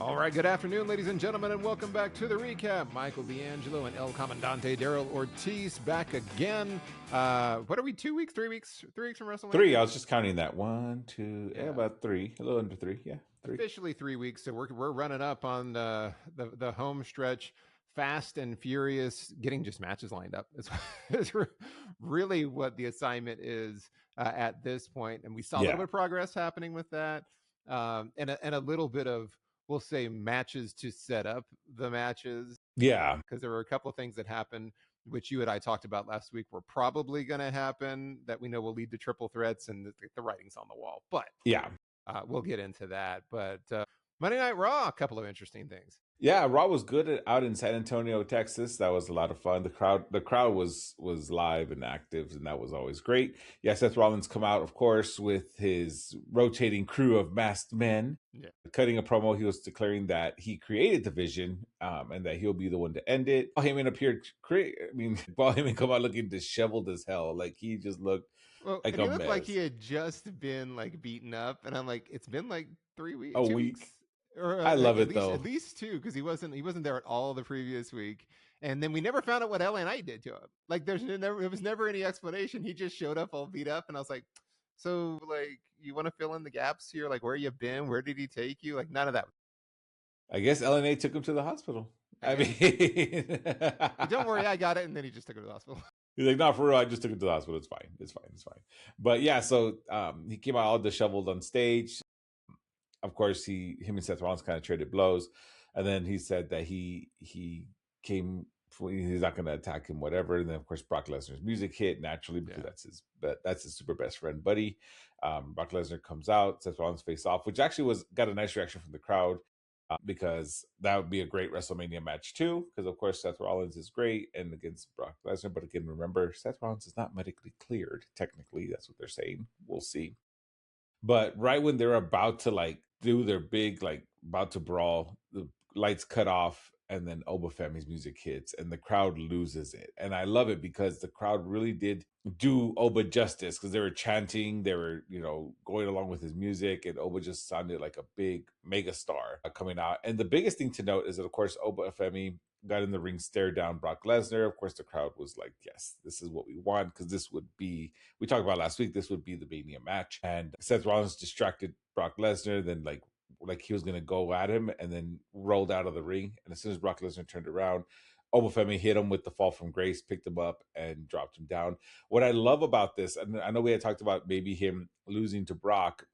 All right, good afternoon, ladies and gentlemen, and welcome back to the recap. Michael D'Angelo and El Commandante Daryl Ortiz back again. What are we, 2 weeks, 3 weeks? 3 weeks from WrestleMania? Three. I was just counting that. One, two, Yeah. about three. A little under three. Yeah, three. Officially 3 weeks, so we're running up on the home stretch. Fast and furious, getting just matches lined up. It's really what the assignment is at this point, and we saw a little bit of progress happening with that, and a little bit of, we'll say, matches to set up the matches. Yeah, because there were a couple of things that happened, which you and I talked about last week, were probably going to happen that we know will lead to triple threats, and the writing's on the wall. But yeah, we'll get into that. But Monday Night Raw, a couple of interesting things. yeah. Raw was good out in San Antonio, Texas. That was a lot of fun. The crowd was live and active, and that was always great. Yeah, Seth Rollins come out, of course, with his rotating crew of masked men. Yeah. Cutting a promo, he was declaring that he created the vision, and that he'll be the one to end it. Paul Heyman appeared. Paul Heyman come out looking disheveled as hell. Like he just looked like he a looked mess. like he had just been like beaten up, and I'm like, it's been like 3 weeks, A 2 week. weeks. Or, I love at it least, though. At least two, because he wasn't there at all the previous week, and then we never found out what LA Knight did to him. Like there was never any explanation. He just showed up all beat up, and I was like, so like you want to fill in the gaps here? Like where you been? Where did he take you? Like none of that. I guess LNA took him to the hospital. I mean, don't worry, I got it, and then he just took him to the hospital. He's like, not for real. I just took him to the hospital. It's fine. It's fine. It's fine. But yeah, so he came out all disheveled on stage. Of course, him and Seth Rollins kind of traded blows, and then he said that he came. He's not going to attack him, whatever. And then, of course, Brock Lesnar's music hit naturally because that's his super best friend, buddy. Brock Lesnar comes out, Seth Rollins face off, which actually got a nice reaction from the crowd. Because that would be a great WrestleMania match too. Because of course Seth Rollins is great and against Brock Lesnar, but again, remember Seth Rollins is not medically cleared. Technically, that's what they're saying. We'll see. But right when they're about to like do their big about to brawl, the lights cut off, and then Obafemi's music hits, and the crowd loses it. And I love it because the crowd really did do Oba justice because they were chanting, they were going along with his music, and Oba just sounded like a big mega star coming out. And the biggest thing to note is that, of course, Obafemi got in the ring, stared down Brock Lesnar. Of course, the crowd was like, yes, this is what we want, because this would be, we talked about last week, this would be the Mania match. And Seth Rollins distracted Brock Lesnar, then like he was going to go at him, and then rolled out of the ring. And as soon as Brock Lesnar turned around, Obafemi hit him with the fall from grace, picked him up, and dropped him down. What I love about this, and I know we had talked about maybe him losing to Brock,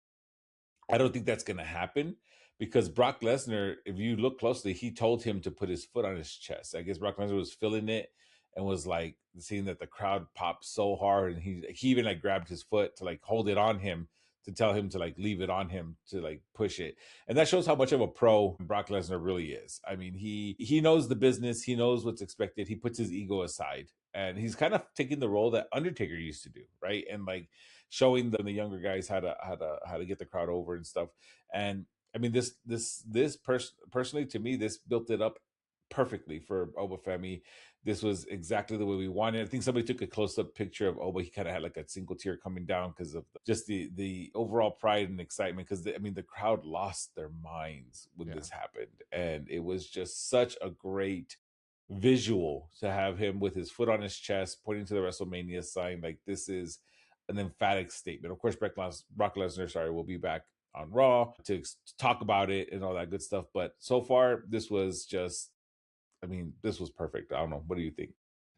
I don't think that's going to happen, because Brock Lesnar, if you look closely, he told him to put his foot on his chest. I guess Brock Lesnar was feeling it and was like seeing that the crowd popped so hard, and he even like grabbed his foot to like hold it on him, to tell him to like leave it on him, to like push it. And that shows how much of a pro Brock Lesnar really is. I mean, he knows the business, he knows what's expected, he puts his ego aside, and he's kind of taking the role that Undertaker used to do, right? And like showing the younger guys how to get the crowd over and stuff. And I mean, personally, to me, this built it up perfectly for Obafemi. This was exactly the way we wanted. I think somebody took a close-up picture of Oba. He kind of had like a single tear coming down because of just the overall pride and excitement. Because the crowd lost their minds when this happened, and it was just such a great visual to have him with his foot on his chest, pointing to the WrestleMania sign. Like, this is an emphatic statement. Of course, Brock Lesnar, will be back on Raw to talk about it and all that good stuff. But so far, this was just, this was perfect. I don't know. What do you think?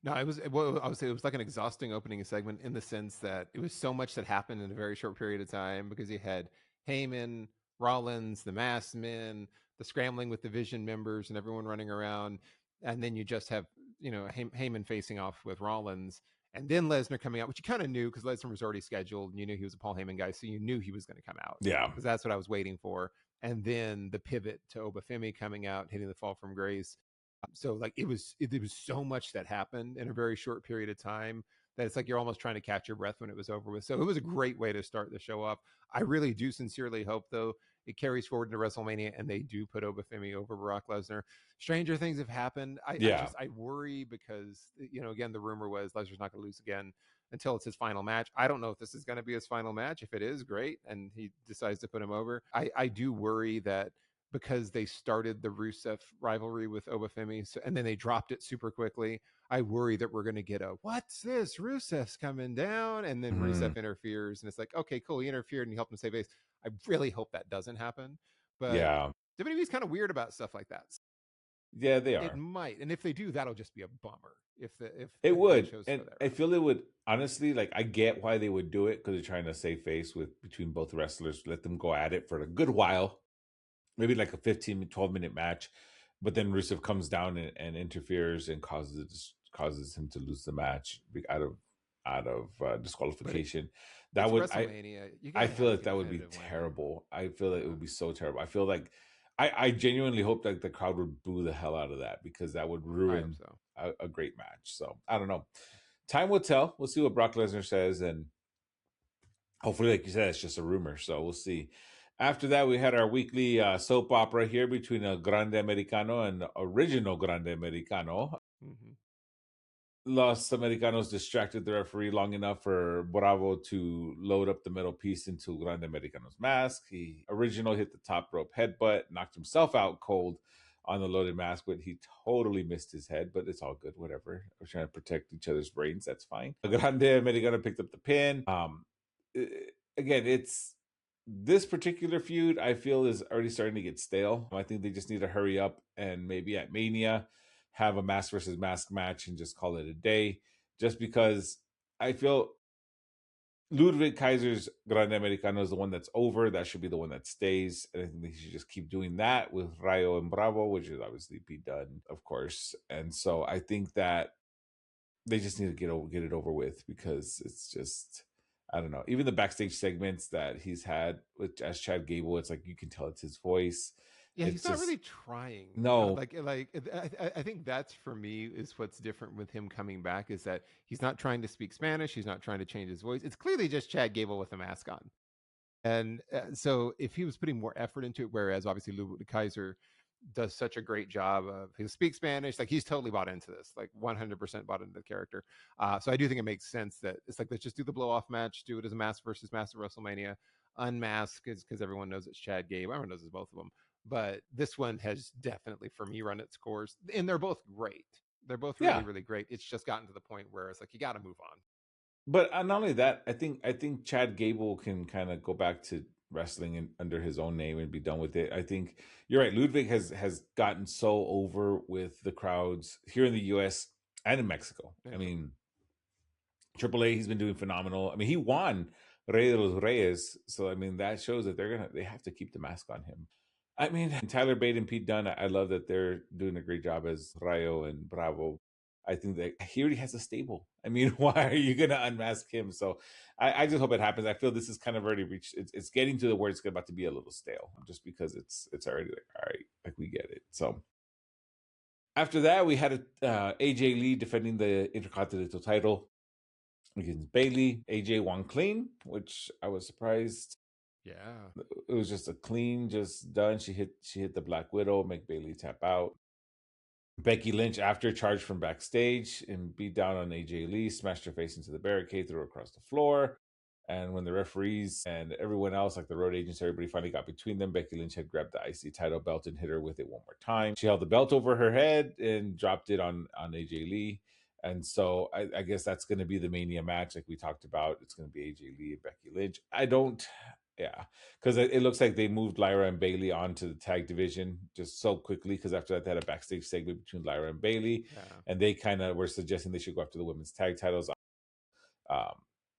No, it was. Well, I would say it was like an exhausting opening segment in the sense that it was so much that happened in a very short period of time, because you had Heyman, Rollins, the Masked Men, the scrambling with division members, and everyone running around, and then you just have Heyman facing off with Rollins, and then Lesnar coming out, which you kind of knew because Lesnar was already scheduled, and you knew he was a Paul Heyman guy, so you knew he was going to come out. Yeah, because that's what I was waiting for. And then the pivot to Obafemi coming out, hitting the fall from grace. So like it was so much that happened in a very short period of time that it's like you're almost trying to catch your breath when it was over with. So it was a great way to start the show off. I really do sincerely hope, though, it carries forward into WrestleMania and they do put Obafemi over Brock Lesnar. Stranger things have happened. I worry because, again, the rumor was Lesnar's not going to lose again until it's his final match. I don't know if this is going to be his final match. If it is, great, and he decides to put him over. I do worry that because they started the Rusev rivalry with Obafemi, so, and then they dropped it super quickly. I worry that we're going to get a what's this? Rusev's coming down, and then Mhm. Rusev interferes, and it's like, okay, cool, he interfered and he helped him save face. I really hope that doesn't happen, but Yeah. WWE's kind of weird about stuff like that. Yeah, they It are. might, and if they do, that'll just be a bummer. If It Big Bang would, chose to and go that I route. feel it would honestly, like, I get why they would do it because they're trying to save face with between both wrestlers, let them go at it for a good while, maybe like a 15, 12-minute match, but then Rusev comes down and interferes and causes him to lose the match out of But disqualification. That it's would WrestleMania. You I got to feel have a like that would be competitive winner. terrible. I feel like it Yeah, would be so terrible. I feel like I genuinely hope that the crowd would boo the hell out of that because that would I hope ruin so. a great match. So I don't know. Time will tell. We'll see what Brock Lesnar says, and hopefully, like you said, it's just a rumor. So we'll see. After that, we had our weekly soap opera here between a Grande Americano and original Grande Americano. Hmm. Los Americanos distracted the referee long enough for Bravo to load up the metal piece into Grande Americano's mask. He original hit the top rope headbutt, knocked himself out cold on the loaded mask, but he totally missed his head. But it's all good, whatever. We're trying to protect each other's brains. That's fine. Grande Americano picked up the pin. Eh, Again, it's this particular feud. I feel is already starting to get stale. I think they just need to hurry up and maybe at Mania have a mask versus mask match and just call it a day. Just because I feel Ludwig Kaiser's Grande Americano is the one that's over. That should be the one that stays. And I think they should just keep doing that with Rayo and Bravo, which is obviously be done, of course. And so I think that they just need to get it over with because it's just I don't know. Even the backstage segments that he's had with as Chad Gable, it's like you can tell it's his voice. Yeah, he's It's not just really trying. no, I think that's for me is what's different with him coming back is that he's not trying to speak Spanish. He's not trying to change his voice. It's clearly just Chad Gable with a mask on. And so if he was putting more effort into it, whereas obviously Ludwig Kaiser does such a great job of he speaks Spanish, like he's totally bought into this, like 100% bought into the character. So I do think it makes sense that it's like let's just do the blow off match, do it as a mask versus mask at WrestleMania, unmask because everyone knows it's Chad Gable, everyone knows it's both of them. But this one has definitely for me run its course, and they're both great. They're both really yeah. really great. It's just gotten to the point where it's like you got to move on. But not only that, I think Chad Gable can kind of go back to wrestling under his own name and be done with it. I think you're right. Ludwig has gotten so over with the crowds here in the U.S. and in Mexico. I Yeah. mean, AAA, he's been doing phenomenal. I mean, he won Rey de los Reyes, so I mean that shows that they have to keep the mask on him. I mean, Tyler Bate and Pete Dunne, I love that they're doing a great job as Rayo and Bravo. I think that he already has a stable. I mean, why are you going to unmask him? So I just hope it happens. I feel this is kind of already reached. It's getting to the where it's about to be a little stale, just because it's already like all right, like we get it. So after that, we had AJ Lee defending the Intercontinental title against Bailey. AJ won clean, which I was surprised. Yeah. It was just a clean, just done. She hit the Black Widow, make Bailey tap out. Becky Lynch, after charged from backstage and beat down on AJ Lee, smashed her face into the barricade, threw her across the floor. And when the referees and everyone else, like the road agents, everybody finally got between them, Becky Lynch had grabbed the IC title belt and hit her with it one more time. She held the belt over her head and dropped it on AJ Lee. And so I guess that's going to be the Mania match, like we talked about. It's going to be AJ Lee and Becky Lynch. Yeah, because it looks like they moved Lyra and Bailey onto the tag division just so quickly. Because after that, they had a backstage segment between Lyra and Bailey, Yeah. and they kind of were suggesting they should go after the women's tag titles. Um,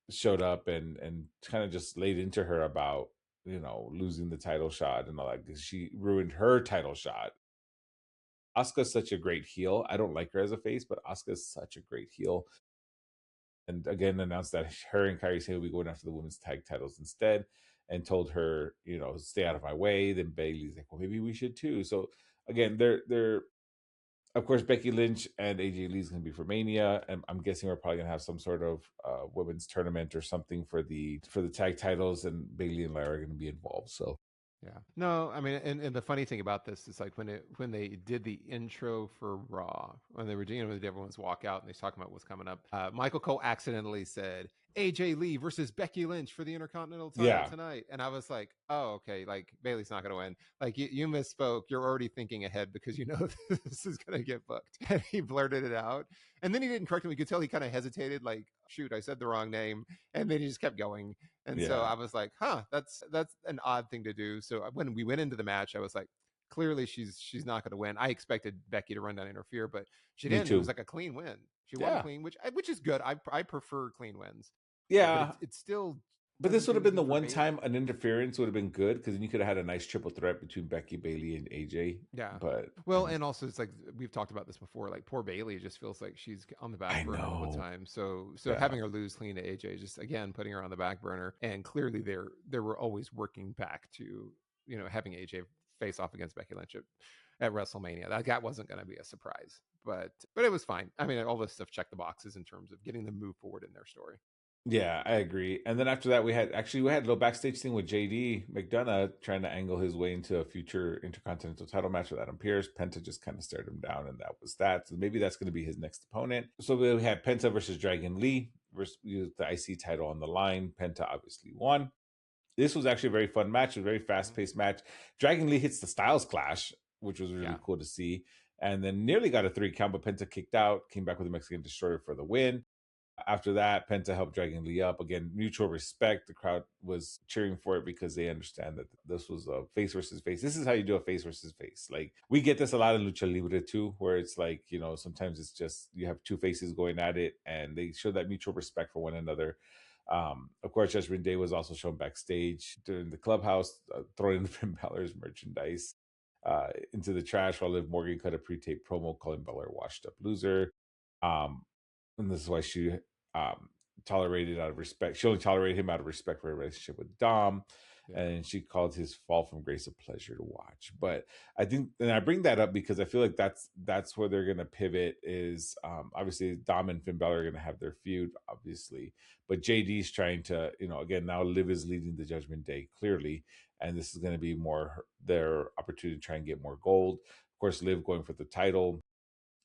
Showed up and kind of just laid into her about losing the title shot and all that because she ruined her title shot. Asuka's such a great heel. I don't like her as a face, but Asuka's such a great heel. And again, announced that her and Kairi Sane will be going after the women's tag titles instead, and told her, stay out of my way. Then Bailey's like, well, maybe we should too. So again, they're of course Becky Lynch and AJ Lee's going to be for Mania, and I'm guessing we're probably going to have some sort of women's tournament or something for the tag titles, and Bailey and Lara are going to be involved. So Yeah. No, I mean, and the funny thing about this is like when they did the intro for Raw, when they were doing when everyone's walk out and they're talking about what's coming up, Michael Cole accidentally said AJ Lee versus Becky Lynch for the Intercontinental title Yeah, tonight. And I was like, oh, okay, like Bailey's not going to win. Like you misspoke. You're already thinking ahead because you know this is going to get booked. And he blurted it out. And then he didn't correct him. You could tell he kind of hesitated, like, shoot, I said the wrong name. And then he just kept going. And so yeah. I was like, huh, that's an odd thing to do. So when we went into the match, I was like, clearly she's not going to win. I expected Becky to run down and interfere, but she Me didn't. It was too. like a clean win. She won Yeah, clean, which is good. I prefer clean wins, but yeah. it still But this doesn't would do have been anything the for one Bailey. time an interference would have been good because then you could have had a nice triple threat between Becky, Bailey, and AJ. Yeah. But I Well, mean, and also it's like we've talked about this before. Like poor Bailey just feels like she's on the back I burner all the know. time. So Yeah, having her lose clean to AJ, just again putting her on the back burner. And clearly they were always working back to having AJ face off against Becky Lynch at WrestleMania. That wasn't going to be a surprise, but it was fine. I mean, all this stuff checked the boxes in terms of getting them move forward in their story. yeah, I agree. And then after that, we had a little backstage thing with JD McDonough trying to angle his way into a future Intercontinental title match with Adam Pearce. Penta just kind of stared him down, and that was that. So maybe that's going to be his next opponent. So we had Penta versus Dragon Lee versus the IC title on the line. Penta obviously won. This was actually a very fun match, a very fast paced match. Dragon Lee hits the Styles Clash, which was really Yeah. cool to see, and then nearly got a 3 count, but Penta kicked out, came back with a Mexican Destroyer for the win. After that, Penta helped Dragon Lee up. Again, mutual respect. The crowd was cheering for it because they understand that this was a face versus face. This is how you do a face versus face. Like, we get this a lot in Lucha Libre too, where it's like, sometimes it's just you have two faces going at it and they show that mutual respect for one another. Of course, Judgment Day was also shown backstage during the clubhouse, throwing Finn Balor's merchandise into the trash while Liv Morgan cut a pre-taped promo calling Balor a washed up loser. Um, and this is why she um, tolerated out of respect. She only tolerated him out of respect for her relationship with Dom, Yeah. and she called his fall from grace a pleasure to watch. But I think, and I bring that up because I feel like that's where they're going to pivot. Is obviously Dom and Finn Balor are going to have their feud, obviously, but JD's trying to, again, now Liv is leading the Judgment Day clearly, and this is going to be more their opportunity to try and get more gold. Of course, Liv going for the title.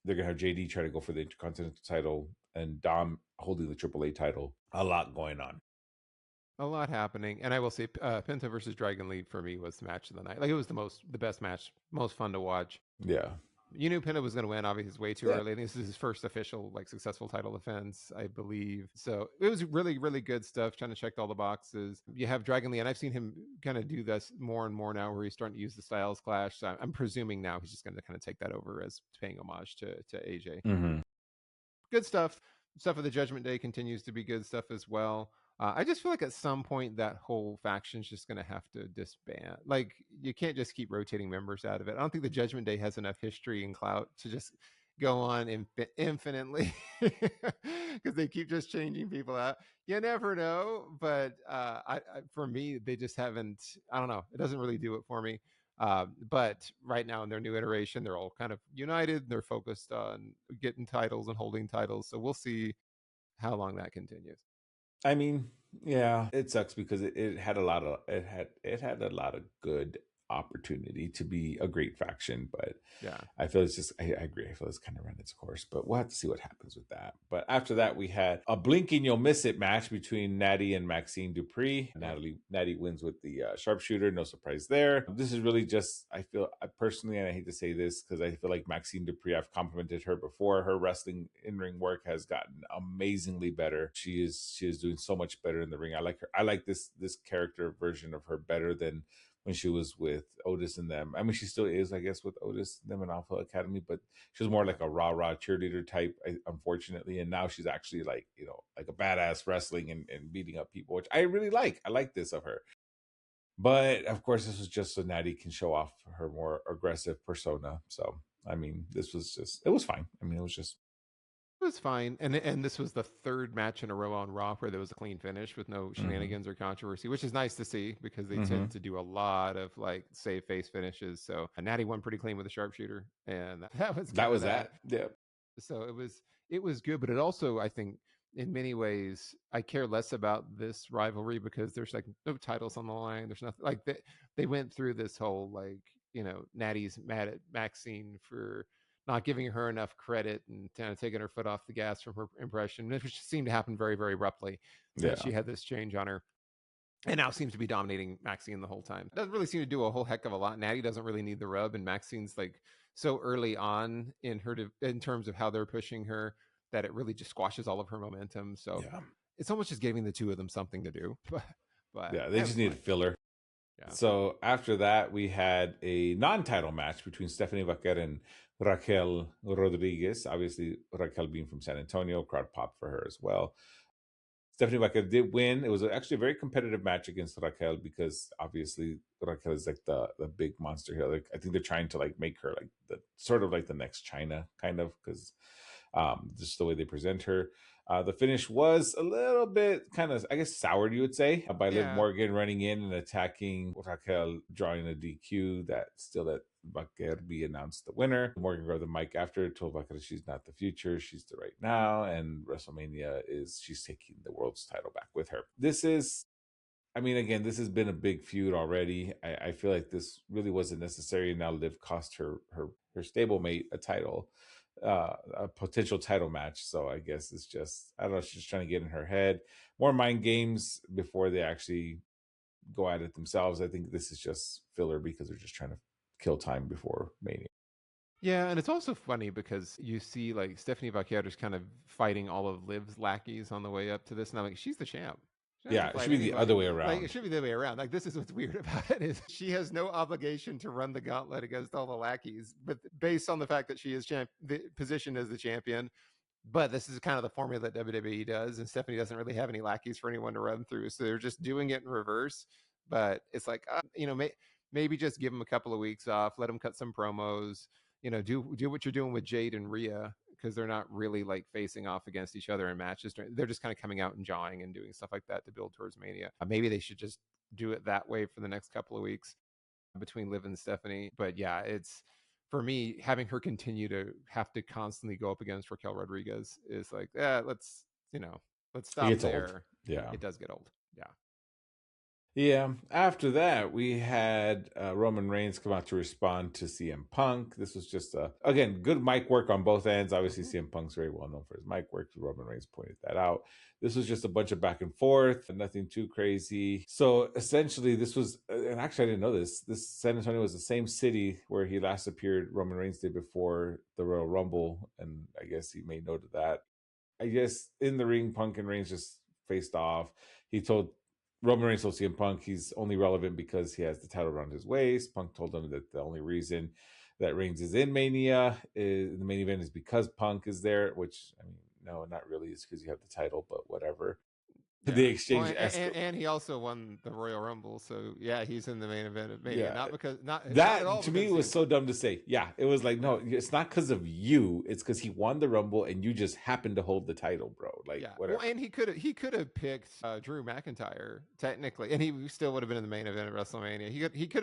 They're gonna have JD try to go for the Intercontinental title and Dom holding the AAA title. A lot going on. A lot happening, and I will say, Penta versus Dragon Lee for me was the match of the night. Like it was the best match, most fun to watch. Yeah. You knew Penta was going to win. Obviously, it's way too Yeah. early. I think this is his first official, like, successful title defense, I believe. So it was really, really good stuff. Trying to check all the boxes. You have Dragon Lee, and I've seen him kind of do this more and more now, where he's starting to use the Styles Clash. So I'm presuming now he's just going to kind of take that over as paying homage to AJ. Mm-hmm. Good stuff. Stuff of the Judgment Day continues to be good stuff as well. I just feel like at some point that whole faction's just going to have to disband. Like you can't just keep rotating members out of it. I don't think the Judgment Day has enough history and clout to just go on infinitely because they keep just changing people out. You never know, but for me, they just haven't. I don't know. It doesn't really do it for me. But right now in their new iteration, they're all kind of united. They're focused on getting titles and holding titles. So we'll see how long that continues. I mean, yeah, it sucks because it had a lot of it had a lot of good opportunity to be a great faction, but Yeah. I feel it's just I agree. I feel it's kind of run its course, but we'll have to see what happens with that. But after that, we had a blink and you'll miss it match between Natty and Maxine Dupree. Yeah. Natty wins with the sharpshooter. No surprise there. This is really just I feel personally, and I hate to say this because I feel like Maxine Dupree. I've complimented her before. Her wrestling in ring work has gotten amazingly better. She is doing so much better in the ring. I like her. I like this character version of her better than when she was with Otis and them. I mean, she still is, I guess, with Otis and them in Alpha Academy, but she was more like a rah cheerleader type, unfortunately. And now she's actually like, like a badass wrestling and beating up people, which I really like. I like this of her. But of course, this was just so Natty can show off her more aggressive persona. So, I mean, it was fine. I mean, it was just. It was fine, and this was the third match in a row on Raw where there was a clean finish with no Mm-hmm, shenanigans or controversy, which is nice to see because they mm-hmm. tend to do a lot of like save face finishes. So Natty won pretty clean with a sharpshooter, and that was That kind of was that. that. Yeah. So it was good, but it also, I think, in many ways I care less about this rivalry because there's like no titles on the line. There's nothing like they went through this whole like Natty's mad at Maxine for not giving her enough credit and kind of taking her foot off the gas from her impression, which seemed to happen very, very abruptly, that Yeah. she had this change on her. And now seems to be dominating Maxine the whole time. Doesn't really seem to do a whole heck of a lot. Natty doesn't really need the rub, and Maxine's like so early on in in terms of how they're pushing her that it really just squashes all of her momentum. So Yeah. it's almost just giving the two of them something to do. But Yeah. They it just was needed fun. filler. Yeah. So after that, we had a non-title match between Stephanie Vaquer and Raquel Rodriguez. Obviously, Raquel being from San Antonio, crowd popped for her as well. Stephanie Vaquer did win. It was actually a very competitive match against Raquel because obviously Raquel is like the big monster here. Like I think they're trying to like make her like the sort of like the next China kind of because just the way they present her. The finish was a little bit kind of, I guess, soured, you would say, by Liv Yeah. Morgan running in and attacking Raquel, drawing a DQ that still let Vaquer be announced the winner. Morgan grabbed the mic after, told Vaquer she's not the future, she's the right now, and WrestleMania is she's taking the world's title back with her. This is I mean, again, this has been a big feud already. I feel like this really wasn't necessary. Now Liv cost her stablemate a title, a potential title match. So I guess it's just I don't know. She's just trying to get in her head. More mind games before they actually go at it themselves. I think this is just filler because they're just trying to kill time before Mania. Yeah, and it's also funny because you see like Stephanie Vaquer just kind of fighting all of Liv's lackeys on the way up to this, and I'm like, she's the champ. She doesn't have Yeah, to it fight should be the other anybody. way Like it around. should be the other way around. Like this is what's weird about it is she has no obligation to run the gauntlet against all the lackeys, but based on the fact that she is positioned as the champion. But this is kind of the formula that WWE does, and Stephanie doesn't really have any lackeys for anyone to run through, so they're just doing it in reverse. But it's like, maybe just give them a couple of weeks off, let them cut some promos, do what you're doing with Jade and Rhea because they're not really like facing off against each other in matches. They're just kind of coming out and jawing and doing stuff like that to build towards Mania. Maybe they should just do it that way for the next couple of weeks between Liv and Stephanie. But yeah, it's for me having her continue to have to constantly go up against Raquel Rodriguez is like, let's It stop gets old. there. Yeah. It does get old. Yeah. Yeah. After that, we had Roman Reigns come out to respond to CM Punk. This was just, again, good mic work on both ends. Obviously, Mm-hmm. CM Punk's very well known for his mic work. Roman Reigns pointed that out. This was just a bunch of back and forth, nothing too crazy. So essentially, this was, and actually, I didn't know this. This San Antonio was the same city where he last appeared, Roman Reigns did before the Royal Rumble. And I guess he made note of that. I guess in the ring, Punk and Reigns just faced off. He told Roman Reigns told CM Punk he's only relevant because he has the title around his waist. Punk told him that the only reason that Reigns is in Mania is the main event is because Punk is there, which I mean, no, not really. It's because you have the title, but whatever. The Yeah. Well, exchange and he also won the Royal Rumble, so yeah, he's in the main event of Mania. yeah, Not at that all to me because of was CM so Punk. dumb to say. Yeah, it was like, no, Yeah. it's not because of you. It's because he won the Rumble and you just happened to hold the title, bro. Like, Yeah. Well, whatever. and he could have picked Drew McIntyre technically, and he still would have been in the main event of WrestleMania. He could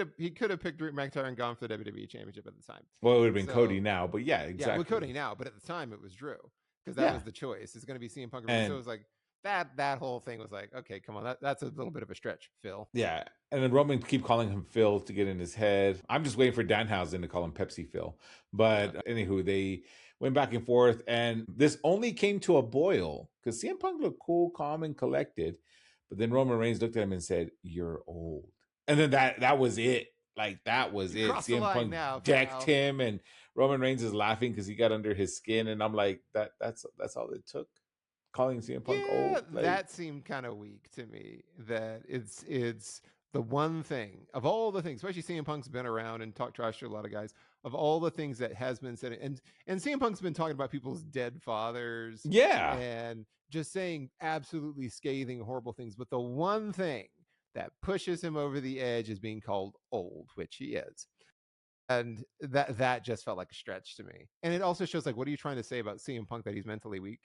have picked Drew McIntyre and gone for the WWE Championship at the time. Well, it would have been Cody So now, but yeah, yeah, with exactly. Cody now, but at the time it was Drew because that Yeah, was the choice. It's going to be CM Punk. So it and was like that whole thing was like, okay, come on, that's a little bit of a stretch, Phil. yeah, and then Roman keep calling him Phil to get in his head. I'm just waiting for Danhausen to call him Pepsi Phil. Yeah. But anywho, they went back and forth, and this only came to a boil because CM Punk looked cool, calm, and collected. But then Roman Reigns looked at him and said, "You're old," and then that was it. Like that was You it. crossed the CM line Punk now, decked pal. him, and Roman Reigns is laughing because he got under his skin, and I'm like, that's all it took. Calling CM Punk Yeah, old, like that seemed kind of weak to me. That it's the one thing of all the things, especially CM Punk's been around and talked trash to a lot of guys. Of all the things that has been said, and CM Punk's been talking about people's dead fathers yeah. and just saying absolutely scathing, horrible things. But the one thing that pushes him over the edge is being called old, which he is. And that just felt like a stretch to me. And it also shows like, what are you trying to say about CM Punk that he's mentally weak?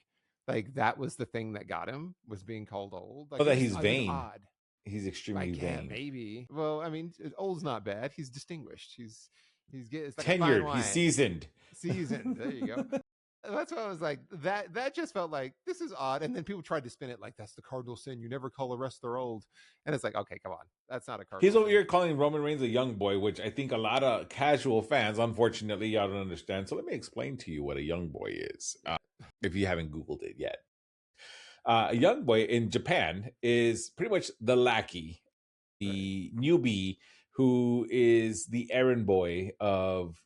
Like that was the thing that got him was being called old. Know Like that he's it was vain. odd. He's extremely Like yeah, vain. maybe. Well, I mean, old's not bad. He's distinguished. He's it's like a fine Tenured. He's wine, seasoned. seasoned. There you go. That's why I was like, that just felt like this is odd. And then people tried to spin it like that's the cardinal sin. You never call a wrestler old. And it's like, okay, come on. That's not a He's cardinal over sin. here calling Roman Reigns a young boy, which I think a lot of casual fans, unfortunately, y'all don't understand. So let me explain to you what a young boy is, if you haven't Googled it yet. A young boy in Japan is pretty much the lackey, Right. the newbie who is the errand boy of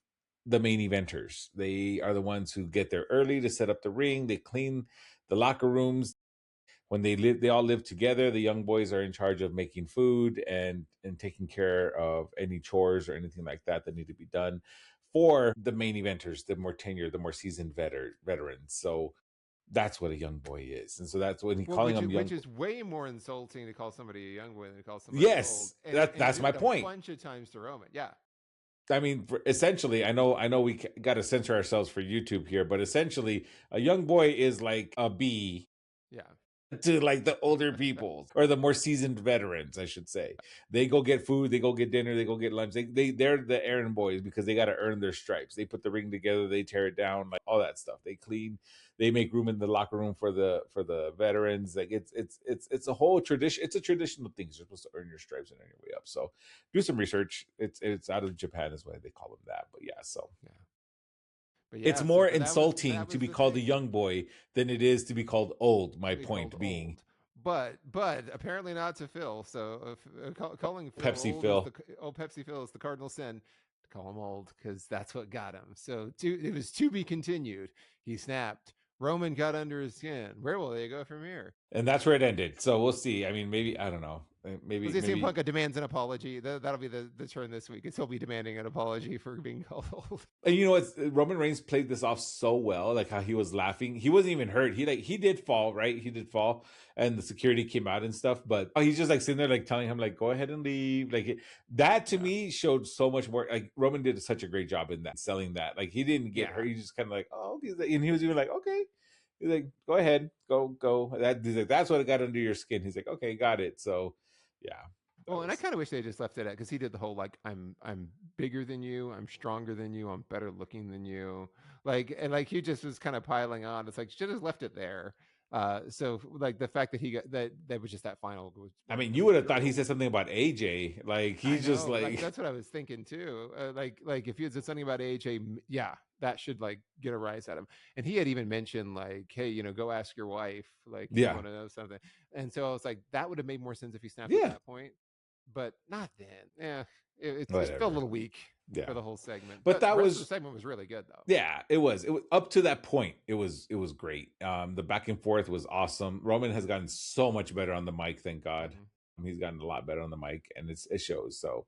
the main eventers. They are the ones who get there early to set up the ring. They clean the locker rooms. When they all live together. The young boys are in charge of making food and taking care of any chores or anything like that that need to be done for the main eventers, the more tenured, the more seasoned veterans. So that's what a young boy is, and so that's when he Well, calling them which young. is way more insulting to call somebody a young boy than to call somebody old. Yes, And he that's did my it a point. bunch of times to Roman. Yeah. I mean, essentially, I know we got to censor ourselves for YouTube here, but essentially, a young boy is like a B Yeah. to like the older people or the more seasoned veterans, I should say. They go get food, they go get dinner, they go get lunch. They're the errand boys because they got to earn their stripes. They put the ring together, they tear it down, like all that stuff. They clean, they make room in the locker room for the veterans. Like it's a whole tradition. It's a traditional thing. You're supposed to earn your stripes and earn your way up. So do some research. It's out of Japan is why they call them that. But yeah, so Yeah. But it's yeah, so more but insulting that to was be the called a thing. young boy than it is to be called old. My To be called point being old. But apparently not to Phil. So calling Phil Pepsi old is Phil. the old Pepsi Phil is the cardinal sin. To call him old because that's what got him. So it was to be continued. He snapped. Roman got under his skin. Where will they go from here? And that's where it ended. So we'll see. I mean, maybe I don't know. We'll Maybe see CM maybe Punk demands an apology. That'll be the turn this week. He'll be demanding an apology for being called old. and you know what? Roman Reigns played this off so well, like how he was laughing. He wasn't even hurt. He did fall, right? He did fall, and the security came out and stuff. But he's just like sitting there, like telling him, like, go ahead and leave. That to Yeah. me showed so much more. Like Roman did such a great job in that selling that. Like he didn't get Yeah. hurt. He just kind of like, oh, and he was even like, okay. He's like, go ahead, go. He's like, that's what got under your skin. He's like, okay, got it. So, yeah, that Well, and I was kind of wish they just left it at because he did the whole like I'm bigger than you, I'm stronger than you, I'm better looking than you, like and like he just was kind of piling on. It's like should have left it there. So like the fact that he got that was just that final was I what mean, you really would have threw thought he me. said something about AJ. Like I he's just know, like like, that's what I was thinking too. Like if he had said something about AJ, yeah, that should like get a rise out of him. And he had even mentioned like, hey, go ask your wife, like if you yeah, want to know something. And so I was like, that would have made more sense if he snapped at yeah, that point, but not then. Yeah, it felt a whatever. little weak Yeah, for the whole segment, but but the that rest of the was segment was really good though. yeah, it was up to that point. It was great. The back and forth was awesome. Roman has gotten so much better on the mic. Thank God, Hmm. he's gotten a lot better on the mic, and it shows. So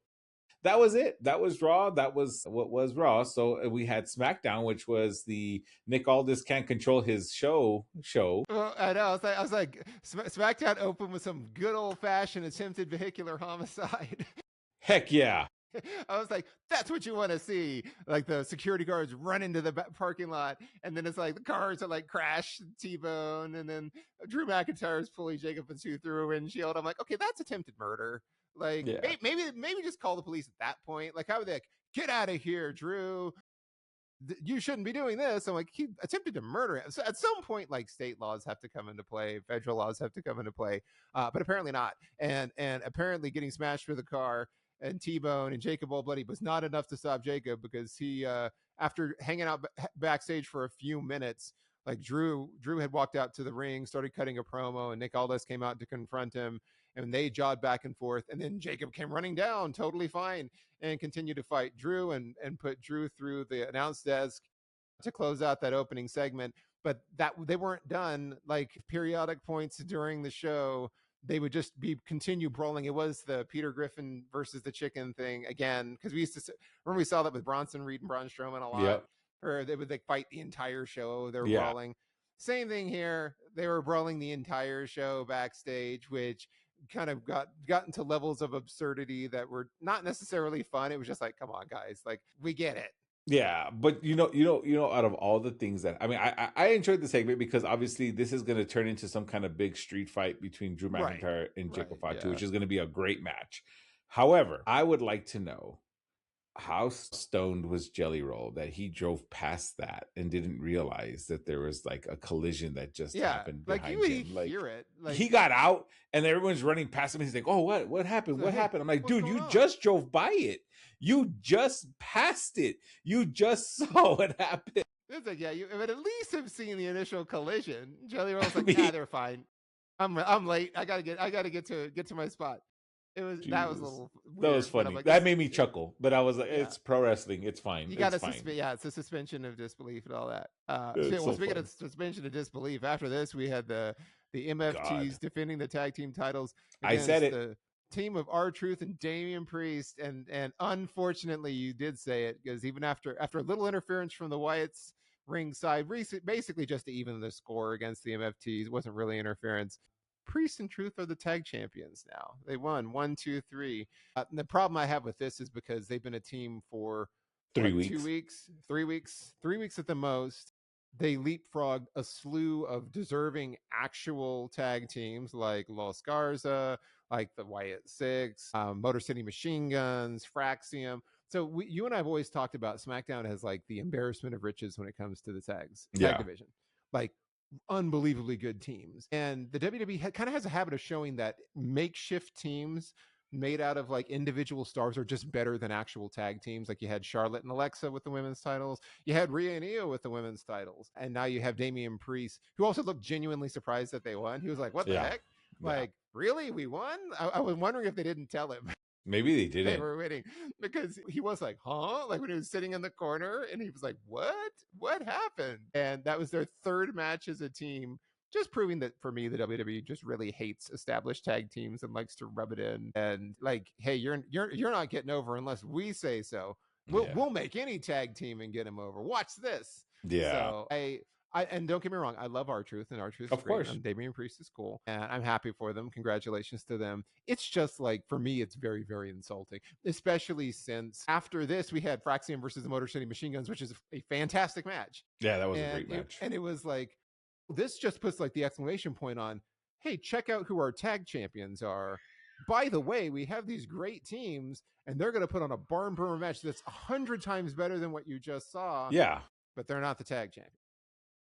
that was it. That was Raw. That was what was Raw. So we had SmackDown, which was the Nick Aldis can't control his show. Well, I know. I was like, SmackDown opened with some good old fashioned attempted vehicular homicide. Heck yeah. I was like, that's what you want to see. Like the security guards run into the parking lot, and then it's like the cars are like crash T-bone, and then Drew McIntyre is pulling Jacob Fatu through a windshield. I'm like, okay, that's attempted murder. Like Yeah. maybe just call the police at that point. Like how would they like, get out of here, Drew? You shouldn't be doing this. I'm like, he attempted to murder him. So at some point, like state laws have to come into play, federal laws have to come into play, but apparently not. And apparently, getting smashed with a car and T-Bone and Jacob all bloody was not enough to stop Jacob because he, after hanging out backstage for a few minutes, like Drew had walked out to the ring, started cutting a promo, and Nick Aldis came out to confront him, and they jawed back and forth, and then Jacob came running down, totally fine, and continued to fight Drew and put Drew through the announce desk to close out that opening segment. But that they weren't done. Like periodic points during the show, they would just be continue brawling. It was the Peter Griffin versus the chicken thing again because we used to remember we saw that with Bronson Reed and Braun Strowman a lot. Yep. Or they would like fight the entire show. They were Yeah. brawling. Same thing here. They were brawling the entire show backstage, which kind of got into levels of absurdity that were not necessarily fun. It was just like, come on, guys, like we get it. Yeah, but out of all the things that I mean, I enjoyed the segment because obviously this is going to turn into some kind of big street fight between Drew Right. McIntyre and Right. Jacob Fatu, Yeah. which is going to be a great match. However, I would like to know how stoned was Jelly Roll that he drove past that and didn't realize that there was like a collision that just Yeah, happened like you behind would him? Like hear it. he Like, got out and everyone's running past him. He's like, "Oh, what happened? so, What hey, happened?" I'm like, what's "Dude, going you on? just drove by it. You just passed it. You just saw what happened." It's like, yeah, you would at least have seen the initial collision. Jelly Roll's I like, mean, they're fine. I'm late. I gotta get to my spot. That was a Jesus, little that was weird, but I'm funny. like, That made me chuckle. But I was like, yeah. "It's pro wrestling. It's fine. You got It's to fine. suspend. Yeah, it's a suspension of disbelief and all that. It's Well, so speaking funny." of suspension of disbelief, after this we had the God, MFTs defending the tag team titles I said against it. the team of R-Truth and Damian Priest, and unfortunately you did say it, because even after a little interference from the Wyatts ringside, basically just to even the score against the MFTs, it wasn't really interference. Priest and Truth are the tag champions now. They won 1, 2, 3. And the problem I have with this is because they've been a team for Three what, two weeks. weeks, 3 weeks, 3 weeks at the most. They leapfrogged a slew of deserving actual tag teams like Los Garza, like the Wyatt Six, Motor City Machine Guns, Fraxium. So you and I have always talked about SmackDown as like the embarrassment of riches when it comes to the tag Yeah, division. Like unbelievably good teams. And the WWE kind of has a habit of showing that makeshift teams made out of like individual stars are just better than actual tag teams. Like you had Charlotte and Alexa with the women's titles, you had Rhea and Io with the women's titles, and now you have Damian Priest, who also looked genuinely surprised that they won. He was like, "What the yeah, heck? yeah. Like, really? We won?" I was wondering if they didn't tell him Maybe they they didn't. were winning, because he was like, "Huh?" Like when he was sitting in the corner, and he was like, "What? What happened?" And that was their third match as a team, just proving that for me the WWE just really hates established tag teams and likes to rub it in, and like, hey, you're not getting over unless we say so. Yeah, We'll make any tag team and get him over. Watch this. yeah. So and don't get me wrong, I love R-Truth, and R-Truth is Of great. course. Damian Priest is cool, and I'm happy for them. Congratulations to them. It's just like, for me, it's very, very insulting, especially since after this we had Fraxium versus the Motor City Machine Guns, which is a fantastic match, Yeah, that was a and great match. it was like, this just puts like the exclamation point on, hey, check out who our tag champions are. By the way, we have these great teams, and they're going to put on a barn burner match that's 100 times better than what you just saw, Yeah, but they're not the tag champions.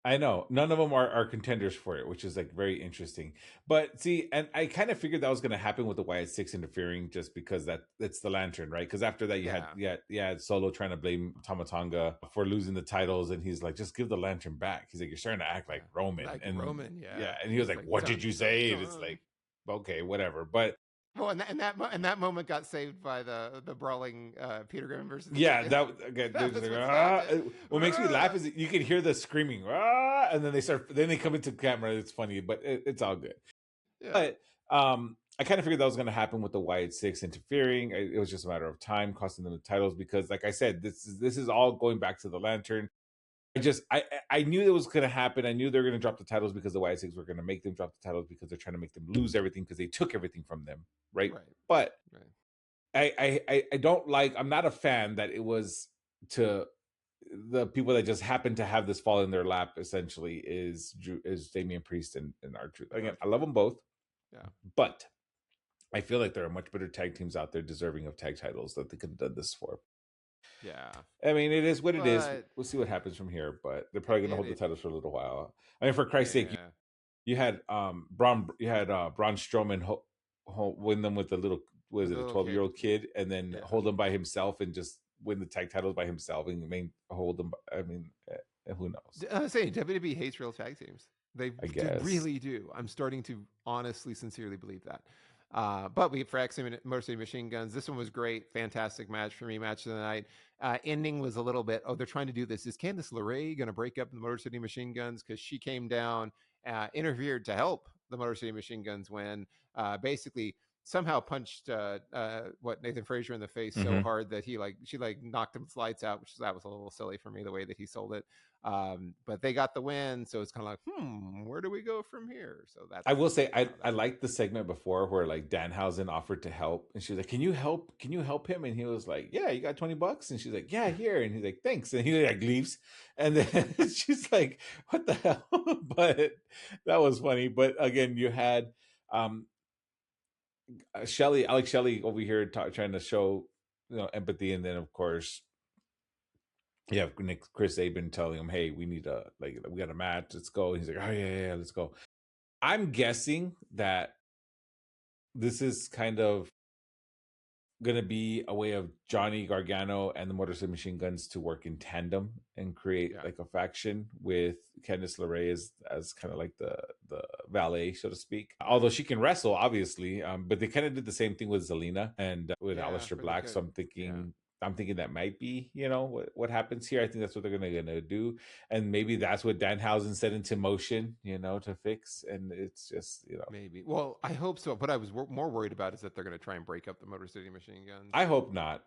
I know. None of them are contenders for it, which is like very interesting. But see, and I kind of figured that was going to happen with the Wyatt Six interfering, just because that's the Lantern, right? Because after that, Yeah, you had Solo trying to blame Tamatanga for losing the titles, and he's like, "Just give the Lantern back." He's like, "You're starting to act like Roman," like and Roman. yeah, Yeah, and he was he's like, like, "What did dun you dun say?" And it's dun. like, okay, whatever. But Well, and that moment got saved by the brawling Peter Griffin versus the yeah, chicken. that again, they're That just was like, what stopped ah. it. What makes me laugh is you can hear the screaming, ah, and then then they come into camera. It's funny, but it's all good. Yeah, But I kind of figured that was going to happen with the Wyatt Six interfering. It was just a matter of time, costing them the titles, because, like I said, this is all going back to the Lantern. I knew it was going to happen. I knew they were going to drop the titles because the Wyatt Six were going to make them drop the titles because they're trying to make them lose everything because they took everything from them, right? right, But right. I don't like. I'm not a fan that it was to the people that just happen to have this fall in their lap. Essentially, is Damian Priest and R-Truth. And Again, I R-Truth. love them both, Yeah, but I feel like there are much better tag teams out there deserving of tag titles that they could have done this for. yeah. I mean, it is what it is. But We'll see what happens from here, but they're probably going to hold the it titles for a little while. I mean, for Christ's sake, yeah, you had Braun Strowman win them with a little, was with it a a little 12-year-old kid. kid, and then Yeah. hold them by himself and just win the tag titles by himself and hold them. I mean, who knows? I was saying WWE hates real tag teams. I They guess. really do. I'm starting to honestly, sincerely believe that. But we for X Men, Motor City Machine Guns. This one was great, fantastic match for me. Match of the night. Ending was a little bit. Oh, they're trying to do this. Is Candice LeRae going to break up the Motor City Machine Guns because she came down, interfered to help the Motor City Machine Guns win? Basically, somehow punched what Nathan Frazier in the face so Hmm. hard that she knocked him lights out, that was a little silly for me the way that he sold it. But they got the win, so it's kind of like, where do we go from here? So I will say I that was liked the segment before where like Danhausen offered to help, and she was like, "Can you help? Can you help him?" And he was like, "Yeah, you got $20." And she's like, "Yeah, here." And he's like, "Thanks." And he like leaves, and then she's like, "What the hell?" But that was funny. But again, you had Alex Shelley over here trying to show. empathy, and then of course you have Chris Sabin telling him, "Hey, we need a we got a match. Let's go." And he's like, "Oh yeah, let's go." I'm guessing that this is kind of gonna be a way of Johnny Gargano and the Motor City Machine Guns to work in tandem and create Yeah. like a faction with Candice LeRae as kind of like the valet, so to speak. Although she can wrestle, obviously, but they kind of did the same thing with Zelina and with Yeah. Aleister For the Black. So I'm yeah. thinking. I'm thinking that might be, what happens here. I think that's what they're gonna do, and maybe that's what Danhausen set into motion, to fix. And it's just, Maybe. Well, I hope so. What I was more worried about is that they're going to try and break up the Motor City Machine Guns, I hope not.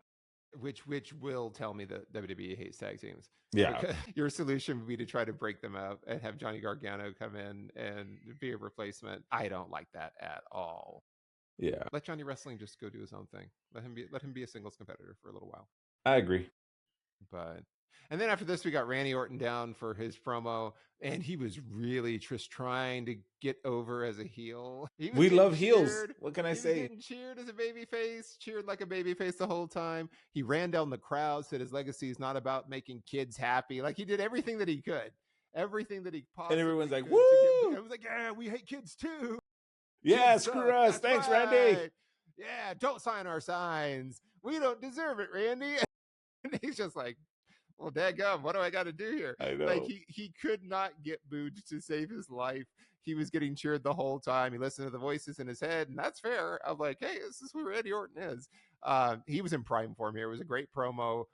which will tell me that WWE hates tag teams. Yeah, Because your solution would be to try to break them up and have Johnny Gargano come in and be a replacement. I don't like that at all. yeah, Let Johnny Wrestling just go do his own thing. Let him be a singles competitor for a little while. I agree. But and then after this, we got Randy Orton down for his promo, and he was really just trying to get over as a heel. He was We getting love heels. cheered. What can I He was say? getting cheered as a babyface, cheered like a babyface the whole time. He ran down the crowd, said his legacy is not about making kids happy. Like he did everything that he could, everything that he And everyone's possibly like, could to get. "Woo! It was like, yeah, we hate kids too. Yeah, Kids screw suck. us. That's Thanks, Randy." right. Yeah, don't sign our signs. We don't deserve it, Randy. And he's just like, well, dadgum, what do I got to do here? I Like know. he could not get booed to save his life. He was getting cheered the whole time. He listened to the voices in his head, and that's fair. I'm like, hey, this is who Randy Orton is. He was in prime form here. It was a great promo.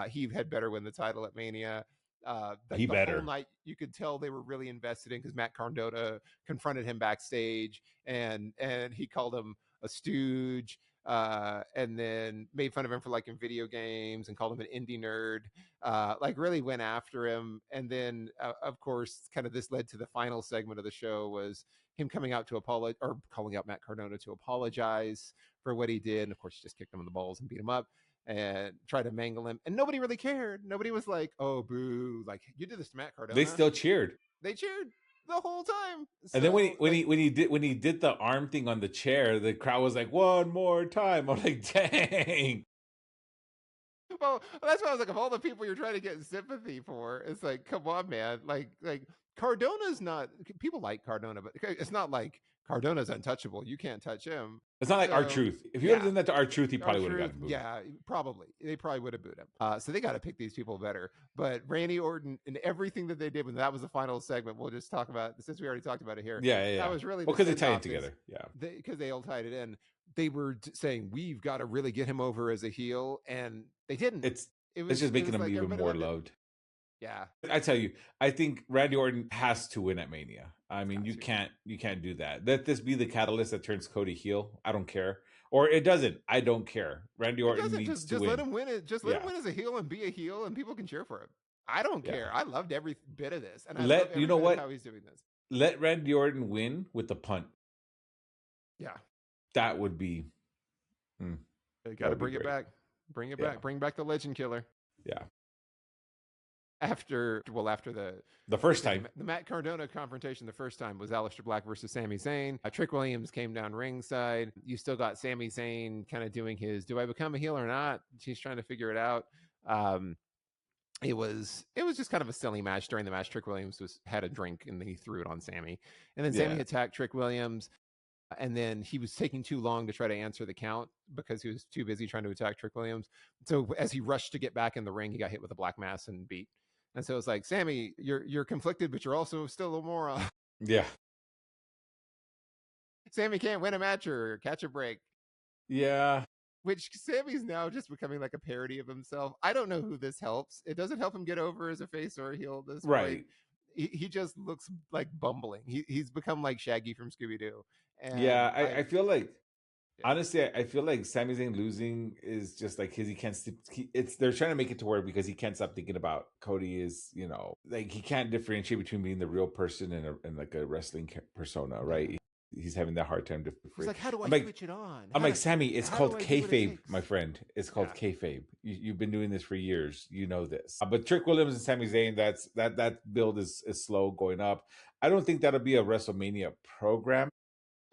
He had better win the title at Mania. He Like the whole better. night, you could tell they were really invested in because Matt Cardona confronted him backstage, and he called him a stooge, and then made fun of him for liking video games and called him an indie nerd. Like really went after him. And then, of course, kind of this led to the final segment of the show was him coming out to apologize or calling out Matt Cardona to apologize for what he did. And of course, he just kicked him in the balls and beat him up and tried to mangle him. And nobody really cared. Nobody was like, oh, boo. Like, you did this to Matt They Cardona. still cheered. They cheered the whole time. And then when he So, when like, he when he did the arm thing on the chair, the crowd was like, "One more time." I'm like, "Dang." well, that's why I was like, of all the people you're trying to get sympathy for, it's like, come on, man. Like Cardona's not. People like Cardona, but it's not like Cardona's untouchable. You can't touch him. It's not like our So truth. If you would have yeah, done that to our truth, he our probably would have truth. gotten booed. Yeah, probably they probably would have booed him. So they got to pick these people better. But Randy Orton and everything that they did when that was the final segment, we'll just talk about since we already talked about it here. Yeah, yeah, That yeah. was really Well, the because they send tie it off together. Yeah. because they all tied it in. They were saying we've got to really get him over as a heel, and they didn't. It's It it's was just it making was him like even everybody more loved it. loved. Yeah, I tell you, I think Randy Orton has to win at Mania. I mean, got you to. can't do that. Let this be the catalyst that turns Cody heel. I don't care, or it doesn't. I don't care. Randy It Orton doesn't needs to just let win. him win it. Just let him Yeah, win as a heel and be a heel, and people can cheer for him. I don't yeah. care. I loved every bit of this, and I love Let you every know bit of what? how he's doing this. Let Randy Orton win with the punt. Yeah, That would be. Hmm, they that got to would be bring it great. back. Bring it Yeah, back. Bring back the Legend Killer. yeah. After the The first say time. the Matt Cardona confrontation, the first time was Aleister Black versus Sami Zayn. Trick Williams came down ringside. You still got Sami Zayn kind of doing his "Do I become a heel or not?" She's trying to figure it out. Um, it was just kind of a silly match. During the match, Trick Williams had a drink and then he threw it on Sammy, and then Sammy Yeah, attacked Trick Williams, and then he was taking too long to try to answer the count because he was too busy trying to attack Trick Williams. So as he rushed to get back in the ring, he got hit with a black mass and beat. And so it's like, Sammy, you're conflicted, but you're also still a moron. yeah, Sammy can't win a match or catch a break. yeah. Which Sammy's now just becoming like a parody of himself. I don't know who this helps. It doesn't help him get over as a face or a heel at this point. Right. He just looks like bumbling. He's become like Shaggy from Scooby Doo, Yeah, and I like feel like yeah, honestly, I feel like Sami Zayn losing is just like because he can't. It's they're trying to make it to where because he can't stop thinking about Cody is like he can't differentiate between being the real person and like a wrestling persona, yeah. right? He's having that hard time to. He's like, how do I I'm like, switch it on? I'm like Sammy. It's How do called I do what it kayfabe, takes? my friend. It's called Yeah, kayfabe. You've been doing this for years. You know this. But Trick Williams and Sami Zayn, that build is slow going up. I don't think that'll be a WrestleMania program.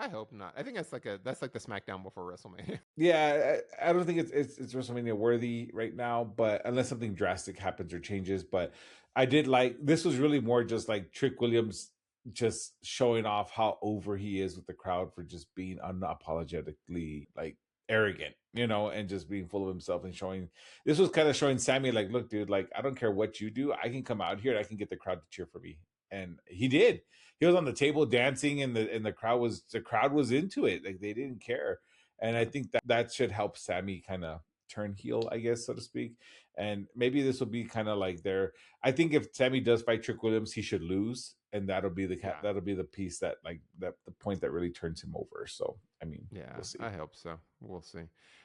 I hope not. I think that's like the SmackDown before WrestleMania. Yeah, I don't think it's WrestleMania worthy right now, but unless something drastic happens or changes. But I did like this was really more just like Trick Williams just showing off how over he is with the crowd for just being unapologetically like arrogant, and just being full of himself and showing this was kind of showing Sammy like, look, dude, like I don't care what you do, I can come out here and I can get the crowd to cheer for me. And he did. He was on the table dancing and the crowd was into it. Like they didn't care. And I think that should help Sammy kind of turn heel, I guess, so to speak. And maybe this will be kind of like their. I think if Sammy does fight Trick Williams, he should lose, and Yeah. that'll be the piece that like that the point that really turns him over. So I mean, Yeah, we'll see. I hope so. We'll see.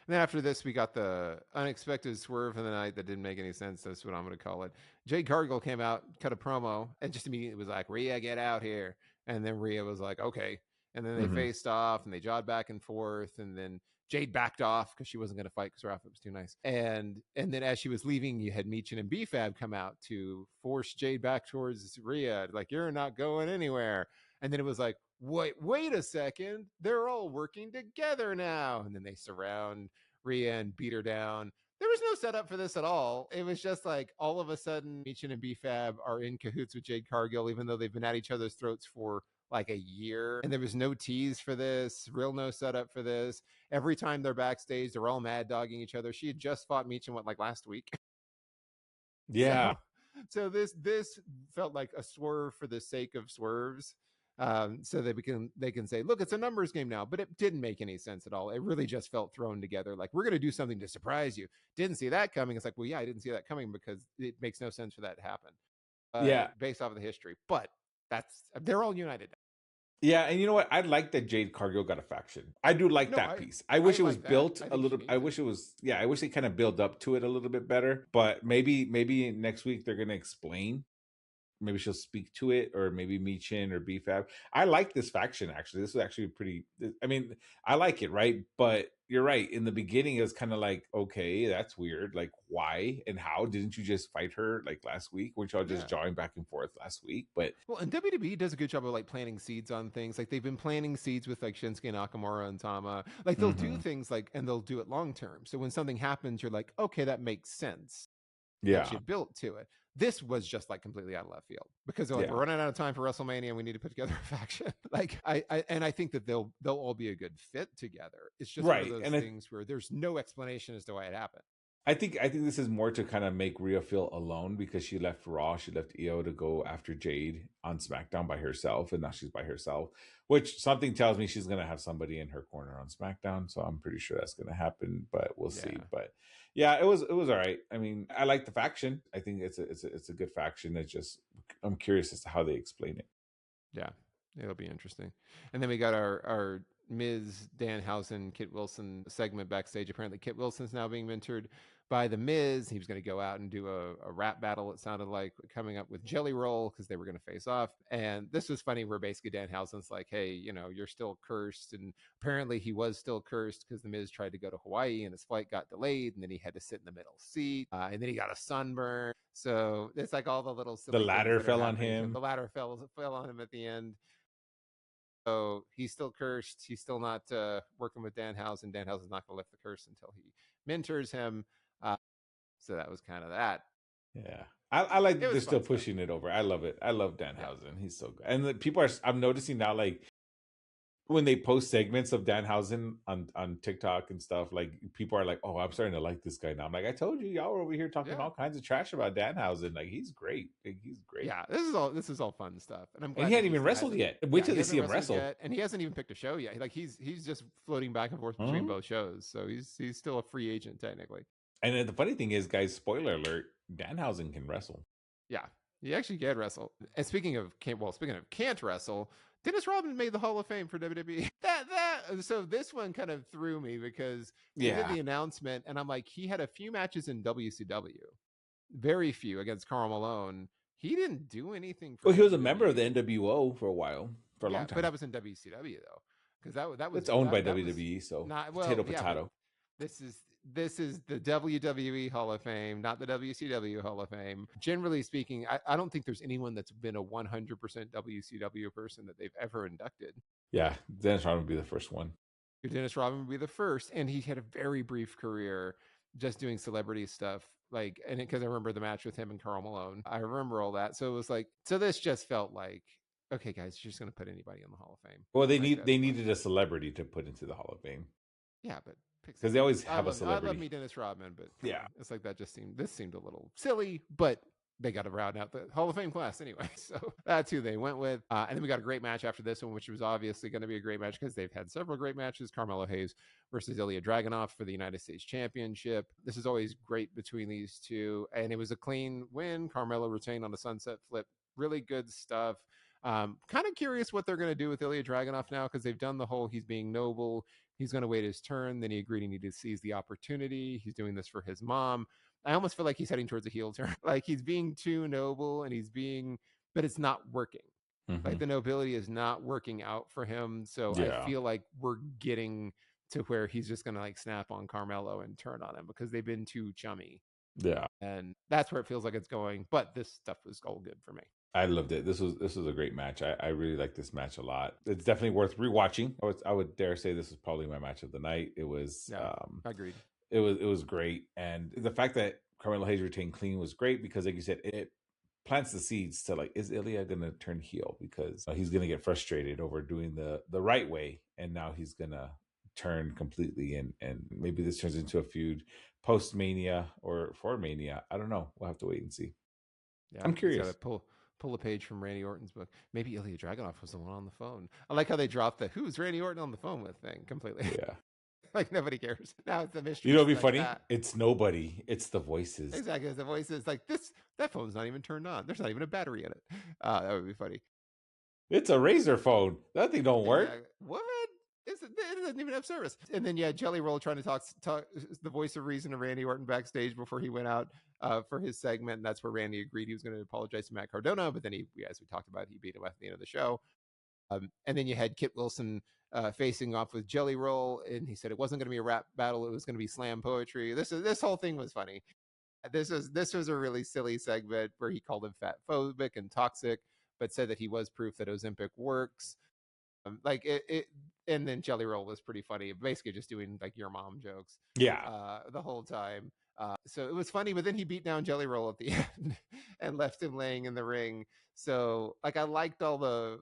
And then after this, we got the unexpected swerve of the night that didn't make any sense. That's what I'm going to call it. Jade Cargill came out, cut a promo, and just immediately was like, Rhea, get out here. And then Rhea was like, okay. And then they Hmm. faced off and they jawed back and forth. And then Jade backed off because she wasn't going to fight because her outfit was too nice. And then as she was leaving, you had Meechin and BFAB come out to force Jade back towards Rhea, like, you're not going anywhere. And then it was like, wait a second, they're all working together now. And then they surround Rhea and beat her down. There was no setup for this at all. It was just like all of a sudden, Meechin and BFAB are in cahoots with Jade Cargill, even though they've been at each other's throats for like a year. And there was no tease for this, real no setup for this. Every time they're backstage, they're all mad dogging each other. She had just fought Meechin, like last week? Yeah, So so this felt like a swerve for the sake of swerves. So that they can say, look, it's a numbers game now, but it didn't make any sense at all. It really just felt thrown together. Like, we're going to do something to surprise you. Didn't see that coming. It's like, well, yeah, I didn't see that coming because it makes no sense for that to happen yeah, based off of the history. But they're all united. yeah. And you know what? I like that Jade Cargill got a faction. I do like No, that piece. I I wish it was like that. built I a think she little. I needs it. wish it was. Yeah, I wish they kind of build up to it a little bit better. But maybe next week they're gonna explain. Maybe she'll speak to it, or maybe Meechin or BFAB. I like this faction actually. This is actually pretty. I mean, I like it, right? But you're right. In the beginning, it was kind of like, okay, that's weird. Like, why and how didn't you just fight her like last week? Weren't y'all just Yeah. jawing back and forth last week? But Well, and WWE does a good job of like planting seeds on things. Like, they've been planting seeds with like Shinsuke Nakamura and Tama. Like, they'll do mhm. things like, and they'll do it long term. So when something happens, you're like, okay, that makes sense. That Yeah, you built to it. This was just like completely out of left field because they're like, yeah, we're running out of time for WrestleMania and we need to put together a faction. Like, I think that they'll all be a good fit together. It's just one of right. those And things where there's no explanation as to why it happened. I think this is more to kind of make Rhea feel alone because she left Raw, she left EO to go after Jade on SmackDown by herself, and now she's by herself. Which something tells me she's gonna have somebody in her corner on SmackDown, so I'm pretty sure that's gonna happen. But we'll see. Yeah. But yeah, it was all right. I mean, I like the faction. I think it's a good faction. It's just I'm curious as to how they explain it. Yeah, it'll be interesting. And then we got our Ms. Danhausen, Kit Wilson segment backstage. Apparently, Kit Wilson's now being mentored by the Miz. He was going to go out and do a rap battle. It sounded like coming up with Jelly Roll because they were going to face off. And this was funny, where basically Danhausen's like, "Hey, you're still cursed." And apparently, he was still cursed because the Miz tried to go to Hawaii and his flight got delayed, and then he had to sit in the middle seat, and then he got a sunburn. So it's like all the little The silly things ladder that are fell on happening to him. him. The ladder fell on him at the end. So he's still cursed. He's still not working with Danhausen. Danhausen's not going to lift the curse until he mentors him. Uh, so that was kind of that. Yeah. I like It that they're was still fun stuff. pushing it over. I love it. I love Yeah. Danhausen. He's so good. And the people are I'm noticing now like when they post segments of Danhausen on TikTok and stuff, like people are like, "Oh, I'm starting to like this guy now." I'm like, "I told you, y'all were over here talking Yeah. all kinds of trash about Danhausen. Like he's great. Like, he's great." Yeah. This is all fun stuff. And I'm And he glad that hadn't he even still wrestled hasn't. yet. Wait Yeah, till he they see hasn't him wrestled wrestle. yet, and he hasn't even picked a show yet. Like, he's just floating back and forth between Huh? both shows. So he's still a free agent technically. And then the funny thing is, guys, spoiler alert: Danhausen can wrestle. Yeah, he actually can wrestle. And speaking of can't wrestle, Dennis Rodman made the Hall of Fame for WWE. So this one kind of threw me because they did Yeah. the announcement, and I'm like, he had a few matches in WCW, very few against Karl Malone. He didn't do anything for Well, he was a member of the WWE. NWO for a while, for a Yeah, long but time. that was in WCW though, because that was It's owned by that was WWE, so not, well, potato yeah, but potato. this is this is the WWE Hall of Fame, not the WCW Hall of Fame. Generally speaking, I don't think there's anyone that's been a 100% WCW person that they've ever inducted. Yeah, Dennis Rodman would be the first one. Dennis Rodman would be the first, and he had a very brief career just doing celebrity stuff. Like, and because I remember the match with him and Karl Malone, I remember all that. So it was like, so this just felt like, okay, guys, you're just gonna put anybody in the Hall of Fame. Well, Like they that's fine. needed a celebrity to put into the Hall of Fame Yeah, but pick because they somebody. always have a I love me celebrity. Dennis Rodman, but come Yeah. on, it's like that just seemed this seemed a little silly, but they got to round out the Hall of Fame class anyway. So that's who they went with. And then we got a great match after this one, which was obviously going to be a great match because they've had several great matches. Carmelo Hayes versus Ilya Dragunov for the United States Championship. This is always great between these two. And it was a clean win. Carmelo retained on the sunset flip. Really good stuff. Kind of curious what they're going to do with Ilya Dragunov now because they've done the whole he's being noble. He's going to wait his turn. Then he agreed he needed to seize the opportunity. He's doing this for his mom. I almost feel like he's heading towards a heel turn. Like he's being too noble and but it's not working. Like the nobility is not working out for him. So I Yeah. feel like we're getting to where he's just going to like snap on Carmelo and turn on him because they've been too chummy. Yeah. And that's where it feels like it's going. But this stuff was all good for me. I loved it. This was a great match. I really like this match a lot. It's definitely worth rewatching. I would dare say this is probably my match of the night. It was Agreed. It was great, and the fact that Carmelo Hayes retained clean was great because, like you said, it plants the seeds to like, is Ilya gonna turn heel because he's gonna get frustrated over doing the right way, and now he's gonna turn completely, and maybe this turns into a feud post Mania or for Mania. I don't know. We'll have to wait and see. Yeah, I'm he's got curious. to pull a page from Randy Orton's book. Maybe Ilya Dragunov was the one on the phone. I like how they dropped the "Who's Randy Orton on the phone with" thing completely. Yeah. Like nobody cares now. It's a mystery. You know, it'd be Like, funny. It's nobody. It's the voices. exactly. The voices like this. That phone's not even turned on. There's not even a battery in it. That would be funny. It's a Razor phone. That thing don't work. Exactly. What? It doesn't even have service. And then Jelly Roll trying to talk the voice of reason to Randy Orton backstage before he went out for his segment. And that's where Randy agreed he was going to apologize to Matt Cardona, but then as we talked about, he beat him at the end of the show. And then you had Kit Wilson facing off with Jelly Roll, and he said it wasn't going to be a rap battle; it was going to be slam poetry. This whole thing was funny. This was a really silly segment where he called him fat phobic and toxic, but said that he was proof that Ozempic works. Like it, and then Jelly Roll was pretty funny, basically just doing like your mom jokes. Yeah. The whole time. So it was funny, but then he beat down Jelly Roll at the end and left him laying in the ring. So like I liked all the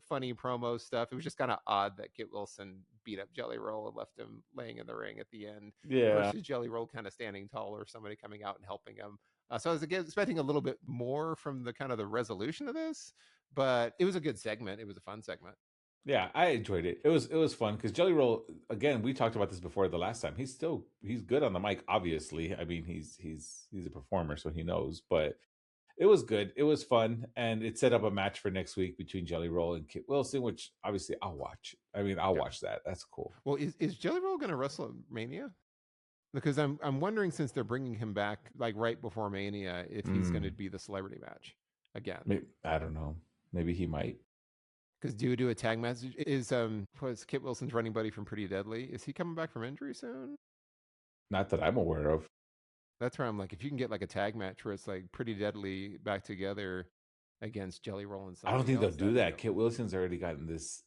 funny promo stuff. It was just kind of odd that Kit Wilson beat up Jelly Roll and left him laying in the ring at the end Yeah. versus Jelly Roll kind of standing tall or somebody coming out and helping him. So I was expecting a little bit more from the kind of the resolution of this, but it was a good segment. It was a fun segment. Yeah, I enjoyed it. It was fun because Jelly Roll, again, we talked about this before the last time. He's good on the mic, obviously. I mean, he's a performer, so he knows. But it was good. It was fun, and it set up a match for next week between Jelly Roll and Kit Wilson, which obviously I'll watch. I mean, I'll watch that. That's cool. Well, is Jelly Roll going to wrestle at Mania? Because I'm wondering, since they're bringing him back like right before Mania, if he's going to be the celebrity match again. Maybe, I don't know. Maybe he might. Because do you do a tag match? Was Kit Wilson's running buddy from Pretty Deadly? Is he coming back from injury soon? Not that I'm aware of. That's where I'm like, if you can get like a tag match where it's like Pretty Deadly back together against Jelly Roll and I don't somebody think they'll else, do that. Kit Wilson's already gotten this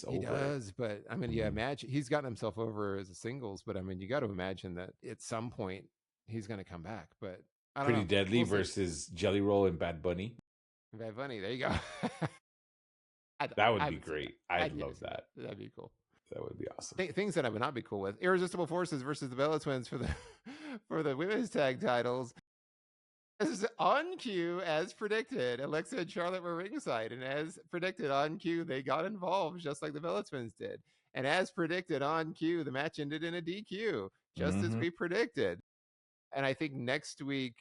he over. does, but I mean, yeah, imagine he's gotten himself over as a singles, but I mean, you got to imagine that at some point he's going to come back. But I don't Pretty know. Deadly versus Jelly Roll and Bad Bunny. Bad Bunny, there you go. That would be great. I'd love that. That'd be cool. That would be awesome. Things that I would not be cool with: Irresistible Forces versus the Bella Twins for the for the women's tag titles. This is on cue, as predicted. Alexa and Charlotte were ringside, and as predicted on cue, they got involved just like the Bella Twins did. And as predicted on cue, the match ended in a DQ, just as we predicted. And I think next week,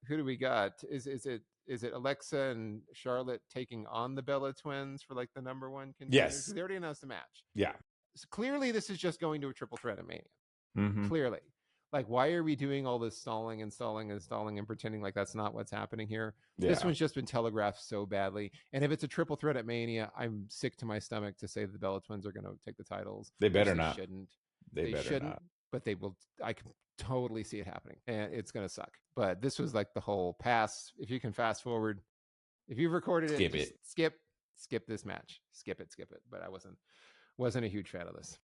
who do we got? Is it Alexa and Charlotte taking on the Bella Twins for like the number one contender? Yes, they already announced the match. Yeah. So clearly, this is just going to a triple threat at Mania. Clearly. Like, why are we doing all this stalling and pretending like that's not what's happening here? Yeah. This one's just been telegraphed so badly. And if it's a triple threat at Mania, I'm sick to my stomach to say that the Bella Twins are going to take the titles. They better not. Shouldn't. They better shouldn't. not. but they will. I can totally see it happening, and it's going to suck. But this was like the whole pass. If you can fast forward, if you've recorded it, Skip just it. skip this match, skip it. But I wasn't a huge fan of this.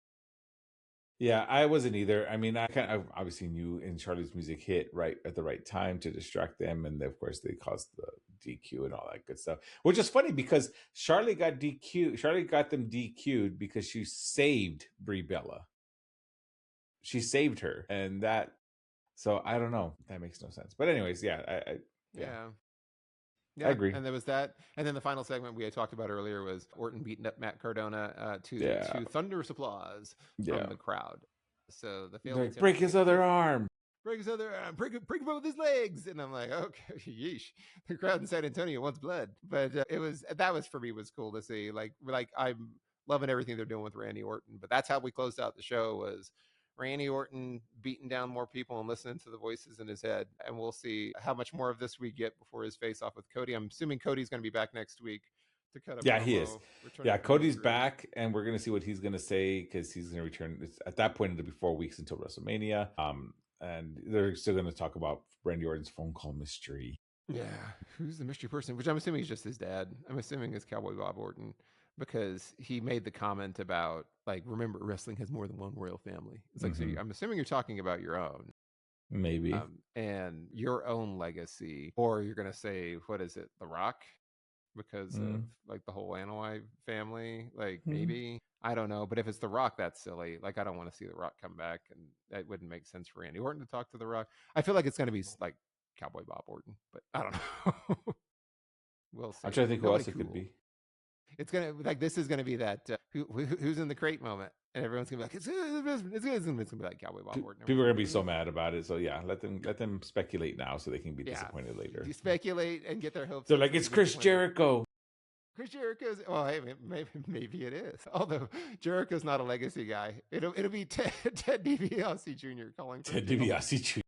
Yeah, I wasn't either. I mean, I obviously knew in Charlie's music hit right at the right time to distract them, and of course they caused the DQ and all that good stuff. Which is funny because Charlie got DQ. Charlie got them DQ'd because she saved Brie Bella. She saved her, and that. So I don't know. That makes no sense. But anyways, yeah, yeah, Yeah. I Yeah, agree. and there was that, and then the final segment we had talked about earlier was Orton beating up Matt Cardona Yeah, to thunderous applause from yeah. the crowd. So the They're failed like, break attempt his to other arm. break his other arm, break him with his legs, and I'm like, okay, yeesh. The crowd in San Antonio wants blood, but that was for me was cool to see. Like I'm loving everything they're doing with Randy Orton, but that's how we closed out the show was Randy Orton beating down more people and listening to the voices in his head. And we'll see how much more of this we get before his face off with Cody. I'm assuming Cody's going to be back next week to cut a Yeah, he is. promo. Returning Yeah, from Cody's injury. back, and we're gonna see what he's gonna say because he's gonna return. At that point, it'll be 4 weeks until WrestleMania. And they're still gonna talk about Randy Orton's phone call mystery. Yeah, who's the mystery person? Which I'm assuming is just his dad. I'm assuming it's Cowboy Bob Orton because he made the comment about like, remember, wrestling has more than one royal family. It's like, Mm-hmm. I'm assuming you're talking about your own. Maybe. And your own legacy, or you're gonna say, what is it, The Rock, because of Mm-hmm. like the whole Anoa'i family? Like maybe I don't know, but if it's The Rock, that's silly. Like I don't want to see The Rock come back, and that wouldn't make sense for Randy Orton to talk to The Rock. I feel like it's gonna be like Cowboy Bob Orton, but I don't know. We'll I'm see. trying to think who Nobody else it could cool. be. It's gonna like this is gonna be that who's in the crate moment, and everyone's gonna be like it's gonna be like Cowboy Bob Orton. People are gonna be Like, so mad about it. So yeah, let them speculate now so they can be yeah, disappointed later. you speculate and get their hopes They're up like, so it's they get Chris disappointed. Jericho. Chris Jericho's well, hey, maybe it is. Although Jericho's not a legacy guy, it'll be Ted DiBiase Jr. calling from Ted jail. DiBiase Jr.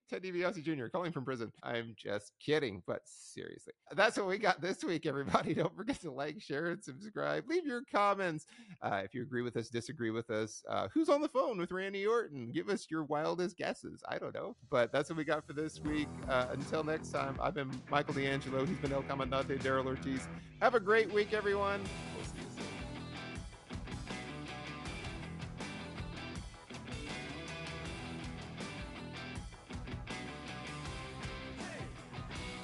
Ted DiBiase Jr. calling from prison. I'm just kidding, but seriously. That's what we got this week, everybody. Don't forget to like, share, and subscribe. Leave your comments. If you agree with us, disagree with us. Who's on the phone with Randy Orton? Give us your wildest guesses. I don't know. But that's what we got for this week. Until next time, I've been Michael D'Angelo. He's been El Commandante, Daryl Ortiz. Have a great week, everyone. We'll see you